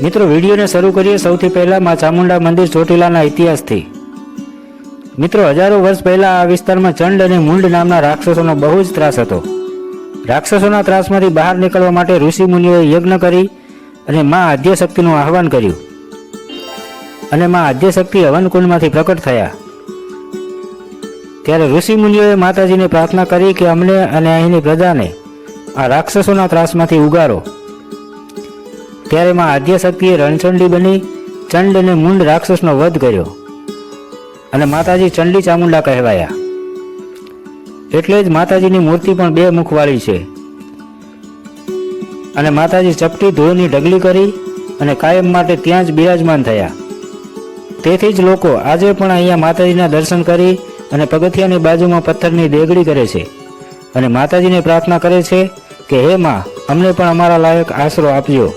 મિત્રો વિડીયોને શરૂ કરીએ સૌથી પહેલા માં ચામુંડા મંદિર ચોટીલાના ઇતિહાસથી। મિત્રો હજારો વર્ષ પહેલા આ વિસ્તારમાં ચંડ અને મુંડ નામના રાક્ષસોનો બહુ જ ત્રાસ હતો। રાક્ષસોના ત્રાસમાંથી બહાર નીકળવા માટે ઋષિ મુનિઓએ યજ્ઞ કરી અને માં આદ્યશક્તિનું આહવાન કર્યું અને માં આદ્યશક્તિ હવનકુંડમાંથી પ્રકટ થયા। ત્યારે ઋષિ મુનિઓએ માતાજીને પ્રાર્થના કરી કે અમને અને અહીંની પ્રજાને આ રાક્ષસોના ત્રાસમાંથી ઉગારો। ત્યારે માં આદ્યશક્તિએ રણચંડી બની ચંડ અને મુંડ રાક્ષસનો વધ કર્યો અને માતાજી ચંડી ચામુંડા કહેવાયા। એટલે જ માતાજીની મૂર્તિ પણ 2 મુખવાળી છે અને માતાજી ચપટી ધૂળની ઢગલી કરી અને કાયમ માટે ત્યાં જ બિરાજમાન થયા। તેથી જ લોકો આજે પણ અહીંયા માતાજીના દર્શન કરી અને પગથિયાની બાજુમાં પથ્થરની દેગડી કરે છે અને માતાજીને પ્રાર્થના કરે છે કે હે માં, અમને પણ અમારા લાયક આશરો આપજો।